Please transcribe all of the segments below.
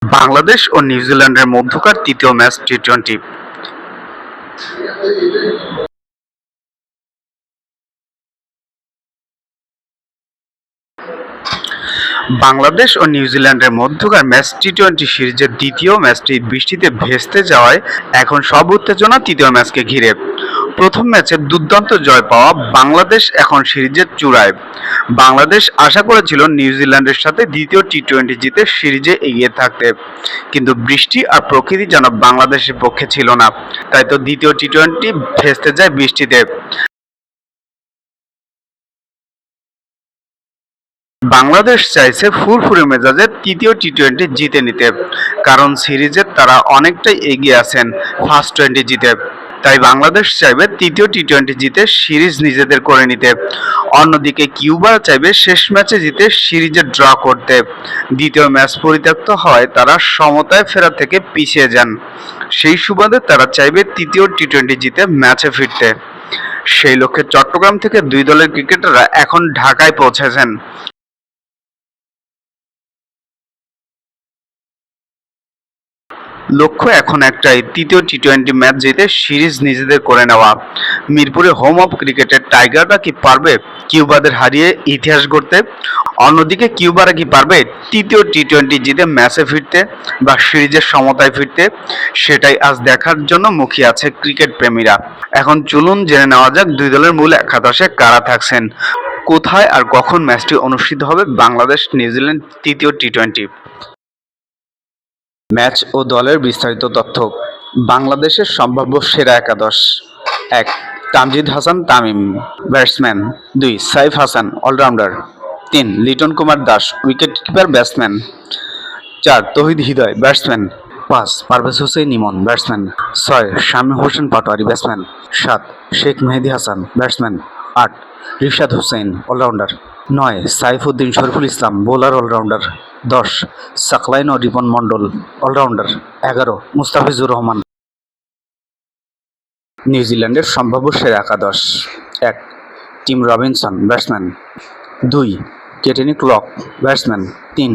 বাংলাদেশ ও নিউজিল্যান্ডের মধ্যকার তৃতীয় ম্যাচ টি-টোয়েন্টি। বাংলাদেশ ও নিউজিল্যান্ডের মধ্যকার ম্যাচ টি-টোয়েন্টি সিরিজের দ্বিতীয় ম্যাচটি বৃষ্টিতে ভেস্তে যাওয়ায় এখন সব উত্তেজনা তৃতীয় ম্যাচকে ঘিরে। প্রথম ম্যাচে দুর্দান্ত জয় পাওয়া বাংলাদেশ এখন সিরিজের চূড়ায়। বাংলাদেশ আশা করেছিল নিউজিল্যান্ডের সাথে দ্বিতীয় টি-টোয়েন্টি জিতে সিরিজে এগিয়ে থাকতে, কিন্তু বৃষ্টি আর প্রকৃতি যেন বাংলাদেশের পক্ষে ছিল না, তাই তো দ্বিতীয় টি-টোয়েন্টি ভেস্তে যায় বৃষ্টিতে। বাংলাদেশ চাইছে ফুরফুরে মেজাজে তৃতীয় টি-টোয়েন্টি জিতে নিতে, কারণ সিরিজে তারা অনেকটাই এগিয়ে আছেন ফার্স্ট টোয়েন্টি জিতে। তাই বাংলাদেশ চাইবে তৃতীয় টি-টোয়েন্টি জিতে সিরিজ নিজেদের করে নিতে। অন্যদিকে কিউবা চাইবে শেষ ম্যাচে জিতে সিরিজে ড্র করতে। দ্বিতীয় ম্যাচ পরিত্যক্ত হওয়ায় তারা সমতায় ফেরা থেকে পিছিয়ে যান। সেই সুবাদে তারা চাইবে তৃতীয় টি-টোয়েন্টি জিতে ম্যাচে ফিরতে। সেই লক্ষ্যে চট্টগ্রাম থেকে দুই দলের ক্রিকেটাররা এখন ঢাকায় পৌঁছেছেন। লক্ষ্য এখন একটাই, তৃতীয় টি-টোয়েন্টি ম্যাচ জিতে সিরিজ নিজেদের করে নেওয়া। মিরপুরে হোম অফ ক্রিকেটের টাইগাররা কি পারবে কিউবাদের হারিয়ে ইতিহাস গড়তে? অন্যদিকে কিউবারা কি পারবে তৃতীয় টি-টোয়েন্টি জিতে ম্যাচে ফিরতে বা সিরিজের সমতায় ফিরতে? সেটাই আজ দেখার জন্য মুখিয়ে আছে ক্রিকেট প্রেমীরা। এখন চলুন জেনে নেওয়া যাক দুই দলের মূল একাদশে কারা থাকছেন, কোথায় আর কখন ম্যাচটি অনুষ্ঠিত হবে বাংলাদেশ নিউজিল্যান্ড তৃতীয় টি-টোয়েন্টি। ম্যাচ ও দলের বিস্তারিত তথ্য। বাংলাদেশের সম্ভাব্য সেরা একাদশ: ১. Tamjid Hasan Tamim, batsman. ২. Saif Hasan, all rounder. ৩. Liton Kumar Das, wicket keeper batsman. ৪. Towhid Hridoy, batsman. ৫. Parvez Hossain Emon, batsman. ৬. Shamim Hossain Patwari, batsman. ৭. Sheikh Mahedi Hasan, batsman. ৮. Rishad Hossain, all rounder. ৯. Saifuddin Shoriful Islam, bowler all rounder. ১০. Saqlain ও রিপন মণ্ডল, অলরাউন্ডার। ১১. মুস্তাফিজুর রহমান। নিউজিল্যান্ডের সম্ভাব্য সেরা একাদশ: ১. Tim Robinson, batsman. ২. Katene Clarke, batsman. ৩.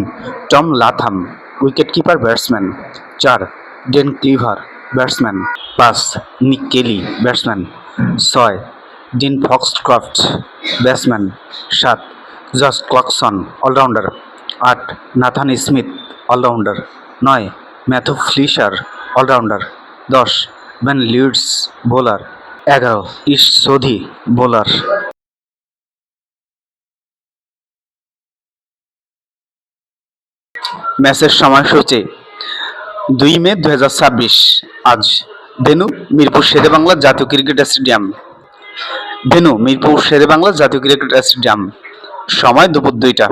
Tom Latham, wicket keeper batsman. ৪. Dane Cleaver, batsman. ৫. Nick Kelly, batsman. ৬. Dean Foxcroft, batsman. ৭. Josh Clarkson, allrounder. ৮. Nathan Smith, allrounder. ৯. Matthew Fisher, allrounder. ১০. Ben Lister, bowler. ১১. Ish Sodhi, bowler. ম্যাচের সময়সূচি: ২ মে ২০২৬। আজ। Venue Mirpur Sherebangla জাতীয় cricket stadium. সময় দুপুর ২টা।